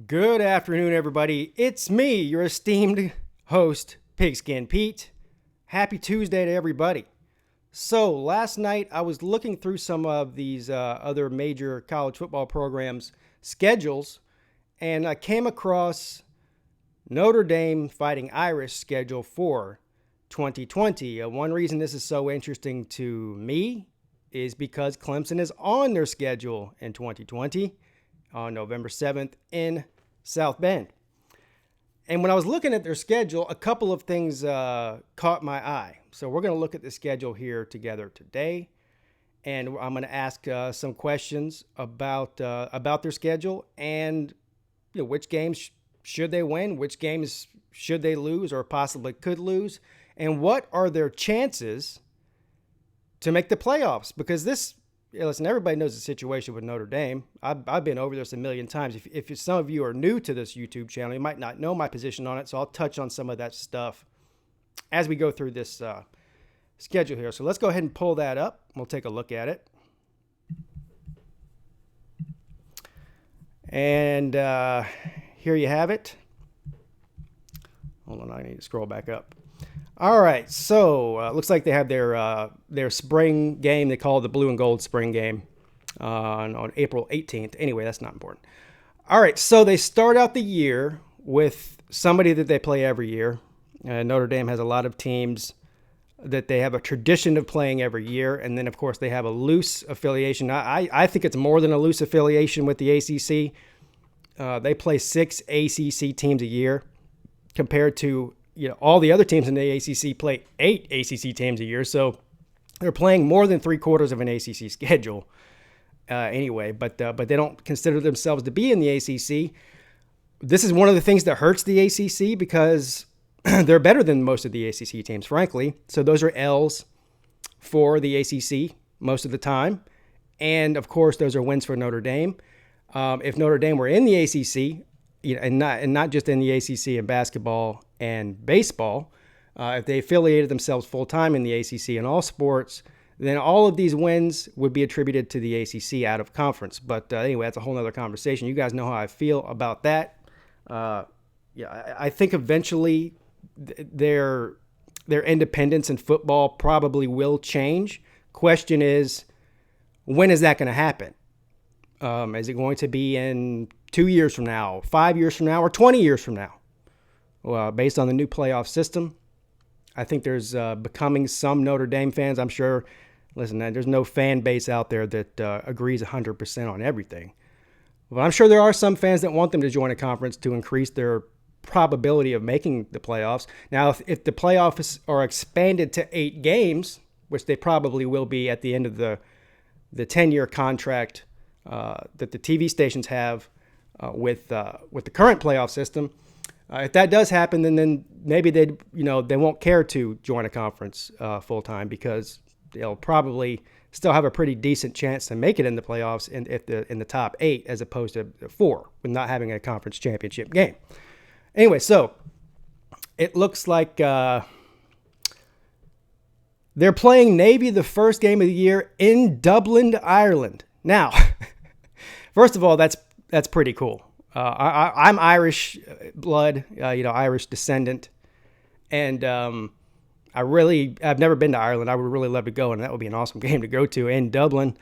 Good afternoon, everybody. It's me, your esteemed host, Pigskin Pete. Happy Tuesday to everybody. So, last night I was looking through some of these other major college football programs' schedules, and I came across Notre Dame Fighting Irish schedule for 2020. One reason this is so interesting to me is because Clemson is on their schedule in 2020 on November 7th in South Bend. And when I was looking at their schedule, a couple of things caught my eye. So we're going to look at the schedule here together today, and I'm going to ask some questions about their schedule and which games should they win, which games should they lose or possibly could lose, and what are their chances to make the playoffs. Because listen, everybody knows the situation with Notre Dame. I've been over this a million times. If some of you are new to this YouTube channel, you might not know my position on it, so I'll touch on some of that stuff as we go through this schedule here. So let's go ahead and pull that up. We'll take a look at it. And here you have it. Hold on, I need to scroll back up. All right, so looks like they have their spring game. They call it the Blue and Gold Spring Game on April 18th. Anyway, that's not important. All right, so they start out the year with somebody that they play every year. Notre Dame has a lot of teams that they have a tradition of playing every year, and then, of course, they have a loose affiliation. I think it's more than a loose affiliation with the ACC. They play 6 ACC teams a year compared to all the other teams in the ACC play 8 ACC teams a year, so they're playing more than 3/4 of an ACC schedule anyway. But they don't consider themselves to be in the ACC. This is one of the things that hurts the ACC because they're better than most of the ACC teams, frankly. So those are L's for the ACC most of the time, and of course those are wins for Notre Dame. If Notre Dame were in the ACC, and not just in the ACC in basketball and baseball, if they affiliated themselves full-time in the ACC in all sports, then all of these wins would be attributed to the ACC out of conference. But anyway, that's a whole other conversation. You guys know how I feel about that. I think eventually their independence in football probably will change. Question is, when is that going to happen? Is it going to be in 2 years from now, 5 years from now, or 20 years from now? Well, based on the new playoff system, I think there's becoming some Notre Dame fans. I'm sure, listen, there's no fan base out there that agrees 100% on everything. But I'm sure there are some fans that want them to join a conference to increase their probability of making the playoffs. Now, if the playoffs are expanded to 8 games, which they probably will be at the end of the 10-year contract that the TV stations have with the current playoff system, if that does happen, then maybe they won't care to join a conference full time because they'll probably still have a pretty decent chance to make it in the playoffs in the top 8 as opposed to 4 with not having a conference championship game. Anyway, so it looks like they're playing Navy the first game of the year in Dublin, Ireland. Now, first of all, that's pretty cool. I'm Irish blood, Irish descendant, and I've never been to Ireland. I would really love to go, and that would be an awesome game to go to in Dublin.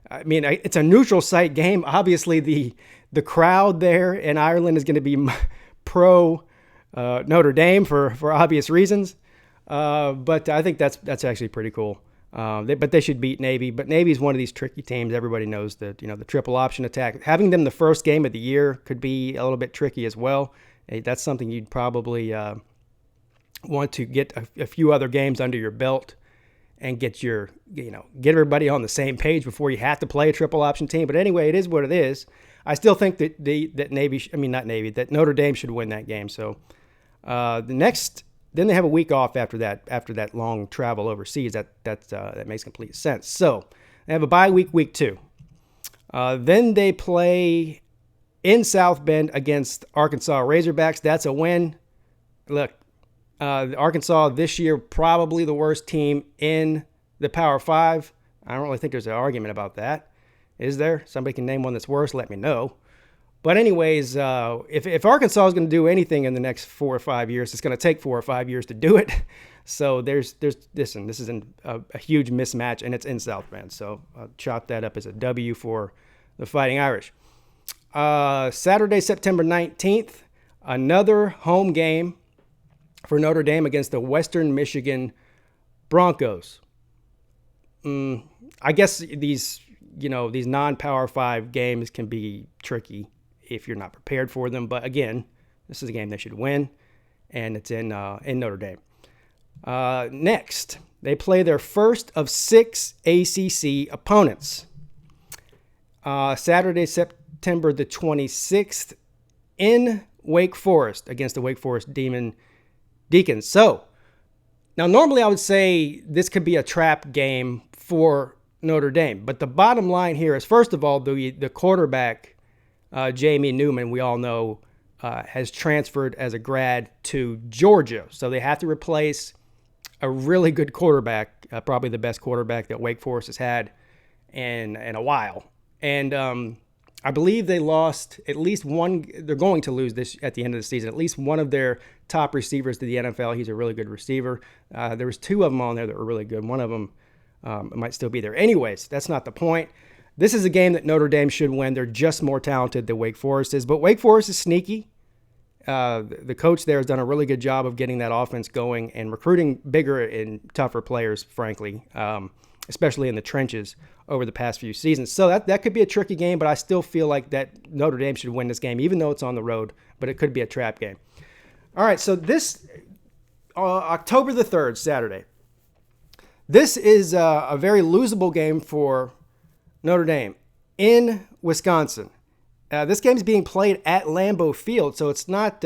I mean, it's a neutral site game. Obviously, the crowd there in Ireland is going to be pro Notre Dame for obvious reasons, but I think that's actually pretty cool. But they should beat Navy. But Navy is one of these tricky teams. Everybody knows that, the triple option attack. Having them the first game of the year could be a little bit tricky as well. That's something you'd probably want to get a few other games under your belt and get everybody on the same page before you have to play a triple option team. But anyway, it is what it is. I still think that that Notre Dame should win that game. So then they have a week off after that long travel overseas. That makes complete sense. So they have a bye week 2. Then they play in South Bend against Arkansas Razorbacks. That's a win. Look, Arkansas this year probably the worst team in the Power 5. I don't really think there's an argument about that. Is there? Somebody can name one that's worse, let me know. But anyways, if Arkansas is going to do anything in the next 4 or 5 years, it's going to take 4 or 5 years to do it. So this is a huge mismatch, and it's in South Bend. So I'll chalk that up as a W for the Fighting Irish. Saturday, September 19th, another home game for Notre Dame against the Western Michigan Broncos. I guess these non-Power 5 games can be tricky if you're not prepared for them. But again, this is a game they should win, and it's in Notre Dame. Next, they play their first of 6 ACC opponents. Saturday, September the 26th, in Wake Forest against the Wake Forest Deacons. So, now normally I would say this could be a trap game for Notre Dame. But the bottom line here is, first of all, the quarterback, Jamie Newman, we all know, has transferred as a grad to Georgia. So they have to replace a really good quarterback, probably the best quarterback that Wake Forest has had in a while. And I believe they lost at least one. They're going to lose this at the end of the season. At least one of their top receivers to the NFL. He's a really good receiver. There was 2 of them on there that were really good. One of them might still be there. Anyways, that's not the point. This is a game that Notre Dame should win. They're just more talented than Wake Forest is. But Wake Forest is sneaky. The coach there has done a really good job of getting that offense going and recruiting bigger and tougher players, frankly, especially in the trenches over the past few seasons. So that could be a tricky game, but I still feel like that Notre Dame should win this game, even though it's on the road, but it could be a trap game. All right, so this October the 3rd, Saturday, this is a very losable game for Notre Dame in Wisconsin. This game is being played at Lambeau Field, so it's not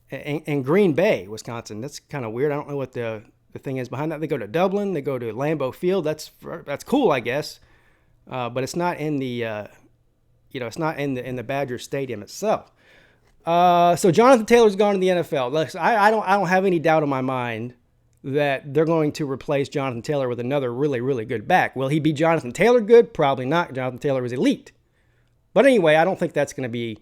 in Green Bay, Wisconsin. That's kind of weird. I don't know what the thing is behind that. They go to Dublin. They go to Lambeau Field. That's cool, I guess. But it's not in the it's not in the Badger Stadium itself. So Jonathan Taylor's gone to the NFL. Listen, I don't have any doubt in my mind that they're going to replace Jonathan Taylor with another really, really good back. Will he be Jonathan Taylor good? Probably not. Jonathan Taylor was elite. But anyway, I don't think that's going to be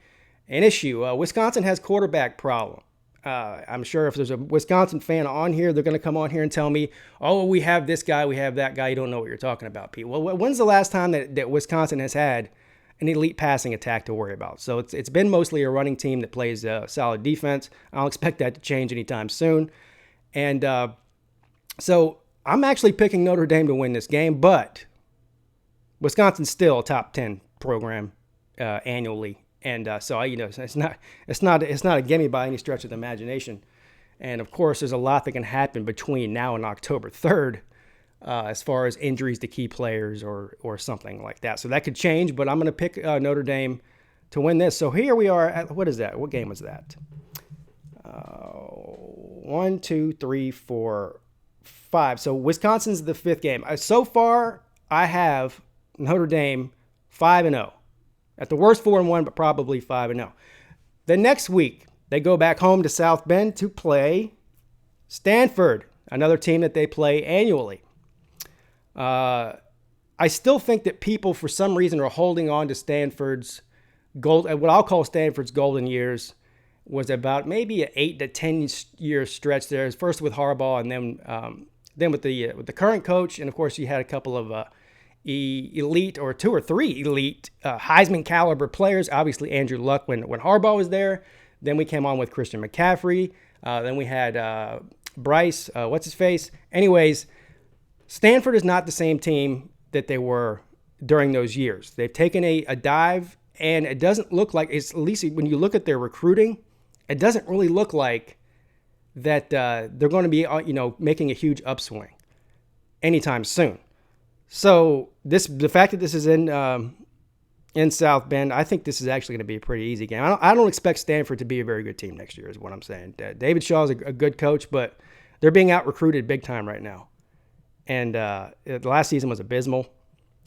an issue. Wisconsin has quarterback problem. I'm sure if there's a Wisconsin fan on here, they're going to come on here and tell me, oh, we have this guy, we have that guy. You don't know what you're talking about, Pete. Well, when's the last time that Wisconsin has had an elite passing attack to worry about? So it's been mostly a running team that plays solid defense. I don't expect that to change anytime soon. And so I'm actually picking Notre Dame to win this game, but Wisconsin's still a top 10 program annually. And so it's not a gimme by any stretch of the imagination. And of course, there's a lot that can happen between now and October 3rd as far as injuries to key players or something like that. So that could change, but I'm going to pick Notre Dame to win this. So here we are at, what is that? What game was that? 1, 2, 3, 4, 5. So Wisconsin's the 5th game. So far, I have Notre Dame 5-0. At the worst 4-1, but probably 5-0. The next week, they go back home to South Bend to play Stanford, another team that they play annually. I still think that people, for some reason, are holding on to Stanford's what I'll call Stanford's golden years, was about maybe an 8 to 10 year stretch there. First with Harbaugh, and then with the current coach, and of course you had a couple of elite, or 2 or 3 elite Heisman caliber players. Obviously Andrew Luck when Harbaugh was there. Then we came on with Christian McCaffrey. Then we had Bryce, what's his face? Anyways, Stanford is not the same team that they were during those years. They've taken a dive, and it doesn't look like, it's, at least when you look at their recruiting, it doesn't really look like that they're going to be making a huge upswing anytime soon. So the fact that this is in South Bend, I think this is actually going to be a pretty easy game. I don't expect Stanford to be a very good team next year, is what I'm saying. David Shaw is a good coach, but they're being out recruited big time right now. And the last season was abysmal,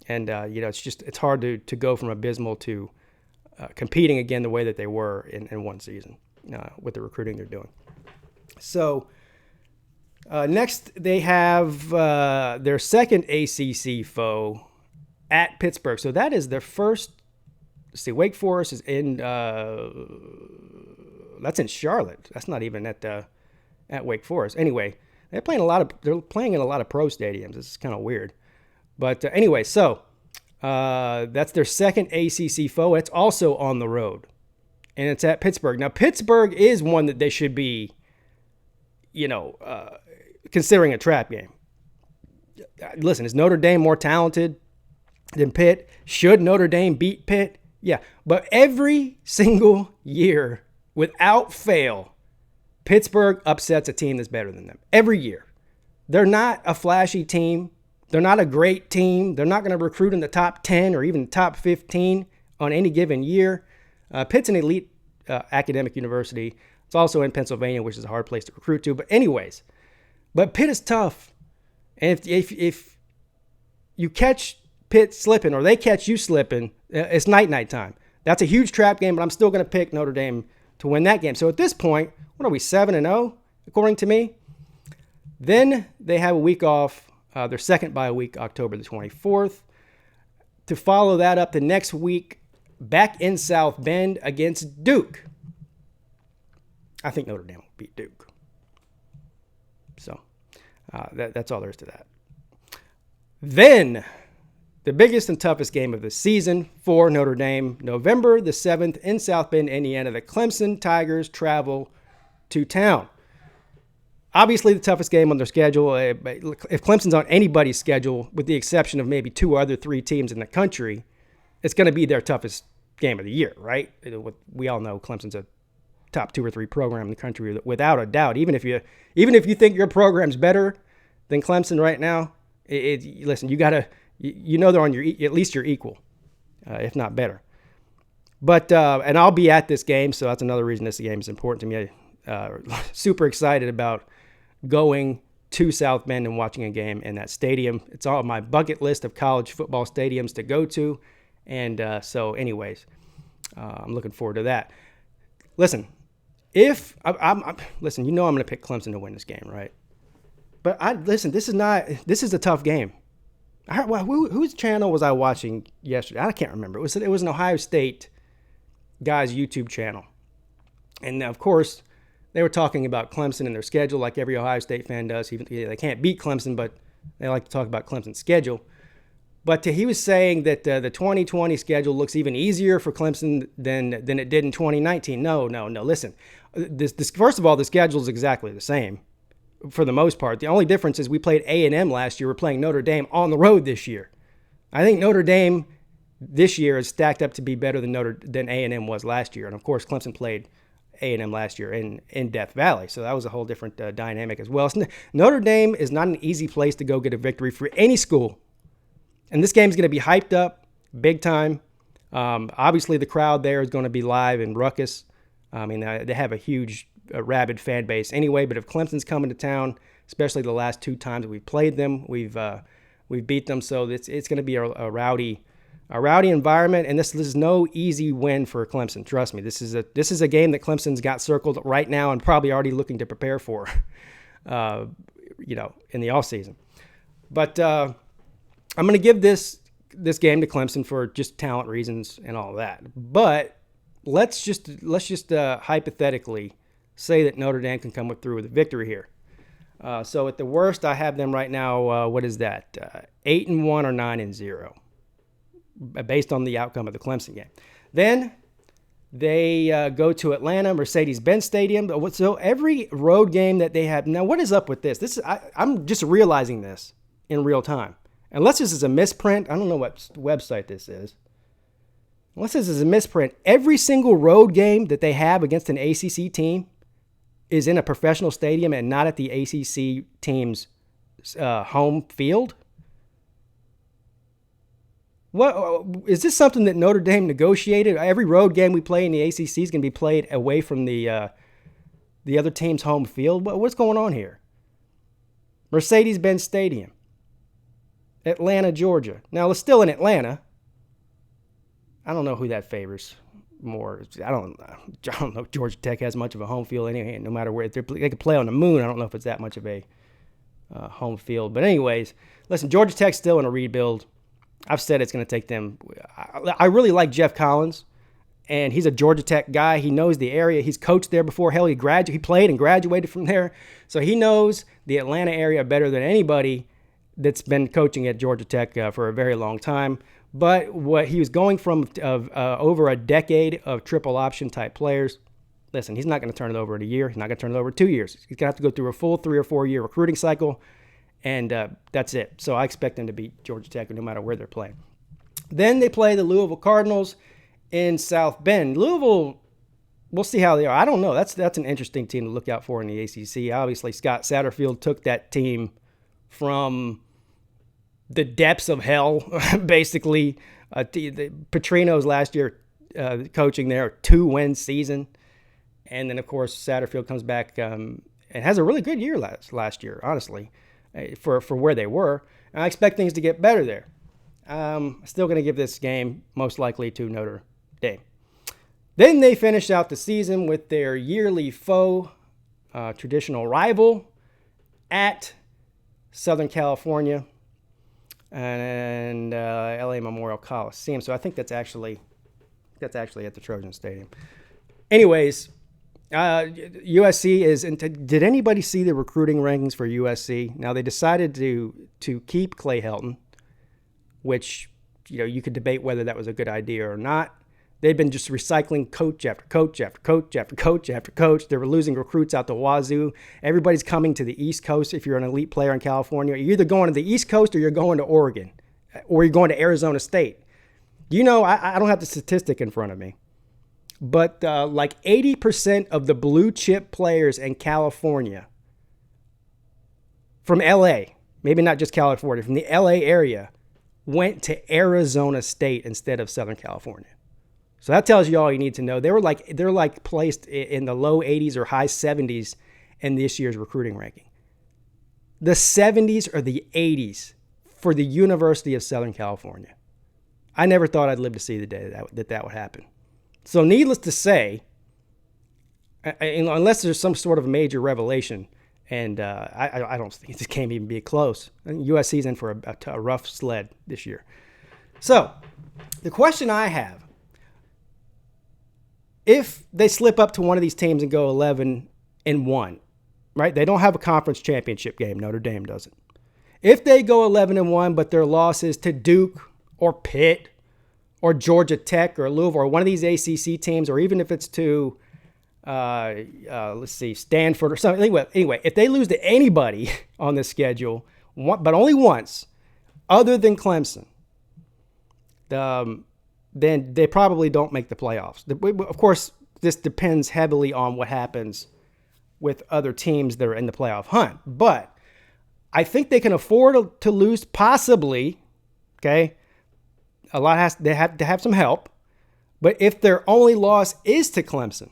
and it's hard to go from abysmal to competing again the way that they were in one season with the recruiting they're doing. So. Next, they have their second ACC foe at Pittsburgh. So that is their first let's see, Wake Forest is in, that's in Charlotte. That's not even at Wake Forest. Anyway, they're playing in a lot of pro stadiums. This is kind of weird. But anyway, so that's their second ACC foe. It's also on the road, and it's at Pittsburgh. Now, Pittsburgh is one that they should be, considering a trap game. Listen, is Notre Dame more talented than Pitt? Should Notre Dame beat Pitt? Yeah, but every single year, without fail, Pittsburgh upsets a team that's better than them. Every year. They're not a flashy team. They're not a great team. They're not going to recruit in the top 10 or even top 15 on any given year. Pitt's an elite academic university. It's also in Pennsylvania, which is a hard place to recruit to. But anyways, Pitt is tough. And if you catch Pitt slipping or they catch you slipping, it's night time. That's a huge trap game, but I'm still going to pick Notre Dame to win that game. So at this point, what are we, 7-0, according to me? Then they have a week off, their second bye week, October the 24th. To follow that up the next week, back in South Bend against Duke. I think Notre Dame will beat Duke. So that's all there is to that. Then the biggest and toughest game of the season for Notre Dame, November the 7th in South Bend, Indiana. The Clemson Tigers travel to town. Obviously, the toughest game on their schedule. If Clemson's on anybody's schedule, with the exception of maybe 3 teams in the country, it's going to be their toughest game of the year, right? We all know Clemson's a top 2 or 3 program in the country without a doubt. Even if you think your program's better than Clemson right now, listen, you got to. They're on at least you're equal, if not better. But and I'll be at this game, so that's another reason this game is important to me. Super excited about going to South Bend and watching a game in that stadium. It's on my bucket list of college football stadiums to go to, and so anyways, I'm looking forward to that. Listen, if I'm listen, I'm going to pick Clemson to win this game, right? But this is a tough game. Whose channel was I watching yesterday? I can't remember. It was an Ohio State guy's YouTube channel. And of course, they were talking about Clemson and their schedule like every Ohio State fan does. They can't beat Clemson, but they like to talk about Clemson's schedule. But he was saying that the 2020 schedule looks even easier for Clemson than it did in 2019. No. Listen, first of all, the schedule is exactly the same. For the most part. The only difference is we played A&M last year. We're playing Notre Dame on the road this year. I think Notre Dame this year is stacked up to be better than A&M was last year. And, of course, Clemson played A&M last year in Death Valley. So that was a whole different dynamic as well. Notre Dame is not an easy place to go get a victory for any school. And this game's going to be hyped up big time. Obviously, the crowd there is going to be live in ruckus. I mean, they have a huge a rabid fan base anyway, but if Clemson's coming to town, especially the last 2 times we've played them, we've beat them, so it's going to be a rowdy environment, and this is no easy win for Clemson. Trust me, this is a game that Clemson's got circled right now and probably already looking to prepare for, in the offseason. But I'm going to give this game to Clemson for just talent reasons and all that. But let's just hypothetically say that Notre Dame can come through with a victory here. So at the worst, I have them right now, what is that, 8-1 or 9-0, based on the outcome of the Clemson game. Then they go to Atlanta, Mercedes-Benz Stadium. So every road game that they have, now what is up with this? I'm just realizing this in real time. Unless this is a misprint, I don't know what website this is. Unless this is a misprint, every single road game that they have against an ACC team is in a professional stadium and not at the ACC team's home field? What is this something that Notre Dame negotiated? Every road game we play in the ACC is going to be played away from the other team's home field? What's going on here? Mercedes-Benz Stadium, Atlanta, Georgia. Now, it's still in Atlanta. I don't know who that favors more. I don't know if Georgia Tech has much of a home field anyway, no matter where. They could play on the moon. I don't know if it's that much of a home field. But anyways, listen, Georgia Tech's still in a rebuild. I've said it's going to take them. I really like Jeff Collins, and he's a Georgia Tech guy. He knows the area. He's coached there before. Hell, he played and graduated from there. So he knows the Atlanta area better than anybody that's been coaching at Georgia Tech for a very long time. But what he was going from over a decade of triple option type players, listen, he's not going to turn it over in a year. He's not going to turn it over in 2 years. He's going to have to go through a full 3 or 4 year recruiting cycle, and that's it. So I expect them to beat Georgia Tech no matter where they're playing. Then they play the Louisville Cardinals in South Bend. Louisville, we'll see how they are. I don't know. That's an interesting team to look out for in the ACC. Obviously, Scott Satterfield took that team from the depths of hell, basically. Petrino's last year coaching there, 2-win season. And then, of course, Satterfield comes back and has a really good year last year, honestly, for where they were. And I expect things to get better there. Still going to give this game most likely to Notre Dame. Then they finish out the season with their yearly foe, traditional rival at Southern California and LA Memorial Coliseum. So I think that's actually at the Trojan Stadium. Anyways, USC is. Did anybody see the recruiting rankings for USC? Now they decided to keep Clay Helton, which you could debate whether that was a good idea or not. They've been just recycling coach after coach after coach after coach after coach. They were losing recruits out the wazoo. Everybody's coming to the East Coast if you're an elite player in California. You're either going to the East Coast or you're going to Oregon or you're going to Arizona State. I don't have the statistic in front of me, but like 80% of the blue chip players in California from LA, maybe not just California, from the LA area, went to Arizona State instead of Southern California. So that tells you all you need to know. They're placed in the low 80s or high 70s in this year's recruiting ranking. The 70s or the 80s for the University of Southern California. I never thought I'd live to see the day that would happen. So needless to say, unless there's some sort of major revelation, and I don't think this can't even be close. USC's in for a rough sled this year. So the question I have, if they slip up to one of these teams and go 11-1, right? They don't have a conference championship game. Notre Dame doesn't. If they go 11-1, but their loss is to Duke or Pitt or Georgia Tech or Louisville or one of these ACC teams, or even if it's to, Stanford or something. Anyway, if they lose to anybody on this schedule, but only once, other than Clemson, then they probably don't make the playoffs. Of course, this depends heavily on what happens with other teams that are in the playoff hunt. But I think they can afford to lose possibly, okay? They have to have some help. But if their only loss is to Clemson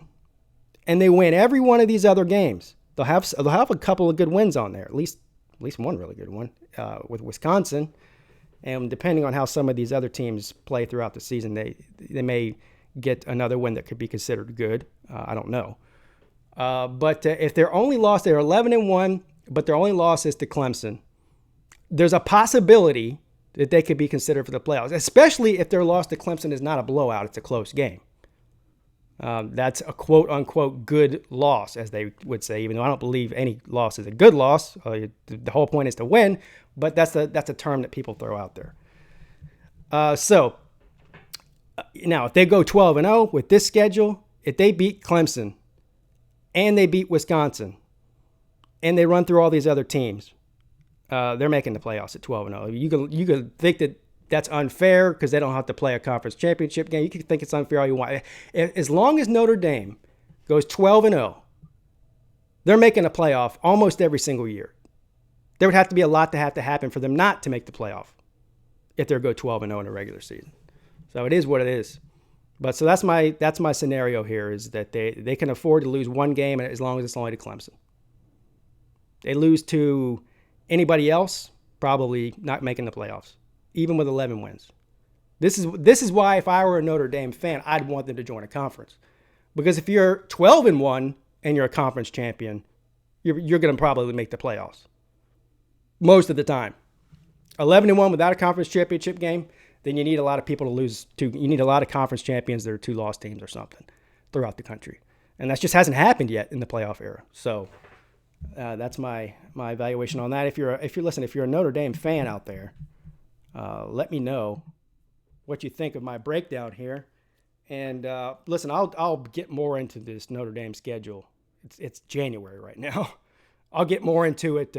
and they win every one of these other games, they'll have a couple of good wins on there, at least one really good one with Wisconsin. And depending on how some of these other teams play throughout the season, they may get another win that could be considered good. I don't know. But if they're 11-1, but their only loss is to Clemson, there's a possibility that they could be considered for the playoffs, especially if their loss to Clemson is not a blowout, it's a close game. That's a quote-unquote good loss, as they would say, even though I don't believe any loss is a good loss. The whole point is to win, but that's a term that people throw out there. So now, if they go 12-0 with this schedule, if they beat Clemson and they beat Wisconsin and they run through all these other teams, they're making the playoffs at 12-0. You could think that that's unfair because they don't have to play a conference championship game. You can think it's unfair all you want. As long as Notre Dame goes 12-0, they're making a playoff almost every single year. There would have to be a lot to have to happen for them not to make the playoff if they go 12-0 in a regular season. So it is what it is. But so that's my scenario here, is that they can afford to lose one game as long as it's only to Clemson. They lose to anybody else, probably not making the playoffs, even with 11 wins. This is why if I were a Notre Dame fan, I'd want them to join a conference. Because if you're 12-1 and you're a conference champion, you're going to probably make the playoffs most of the time. 11-1 without a conference championship game, then you need a lot of people to lose to. You need a lot of conference champions that are 2 loss teams or something throughout the country. And that just hasn't happened yet in the playoff era. So that's my evaluation on that. If you're a Notre Dame fan out there, let me know what you think of my breakdown here. And listen, I'll get more into this Notre Dame schedule. It's January right now. I'll get more into it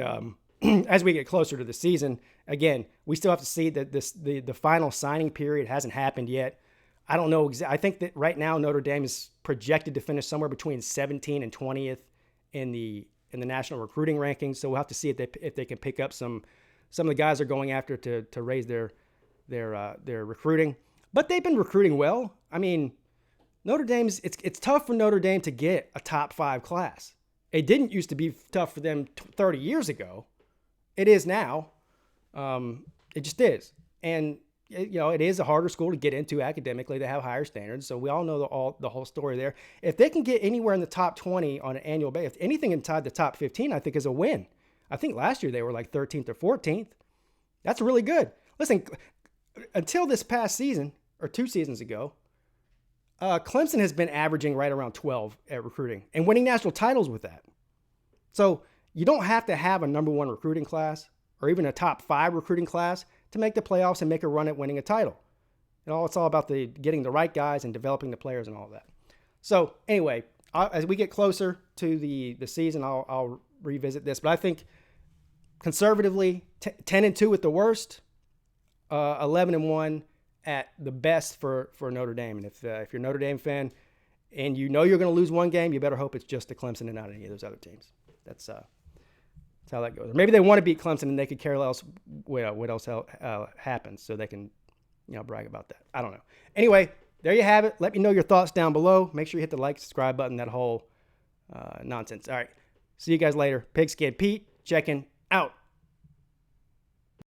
as we get closer to the season. Again, we still have to see that the final signing period hasn't happened yet. I don't know. I think that right now Notre Dame is projected to finish somewhere between 17th and 20th in the national recruiting rankings. So we'll have to see if they can pick up some of the guys they're going after to raise their recruiting. But they've been recruiting well. I mean, Notre Dame's it's tough for Notre Dame to get a top 5 class. It didn't used to be tough for them 30 years ago. It is now. It just is. And it is a harder school to get into academically. They have higher standards. So we all know the whole story there. If they can get anywhere in the top 20 on an annual basis, if anything inside the top 15, I think is a win. I think last year they were like 13th or 14th. That's really good. Listen, until this past season, or 2 seasons ago, Clemson has been averaging right around 12 at recruiting and winning national titles with that. So you don't have to have a number 1 recruiting class or even a top 5 recruiting class to make the playoffs and make a run at winning a title. It's all about getting the right guys and developing the players and all of that. So anyway, as we get closer to the season, I'll revisit this. But I think conservatively, 10-2 at the worst, 11-1 at the best for Notre Dame. And if you're a Notre Dame fan and you know you're going to lose one game, you better hope it's just to Clemson and not any of those other teams. That's how that goes. Or maybe they want to beat Clemson and they could care less what else happens, so they can brag about that. I don't know. Anyway, there you have it. Let me know your thoughts down below. Make sure you hit the like, subscribe button, that whole nonsense. All right. See you guys later. Pigskin Pete checking out.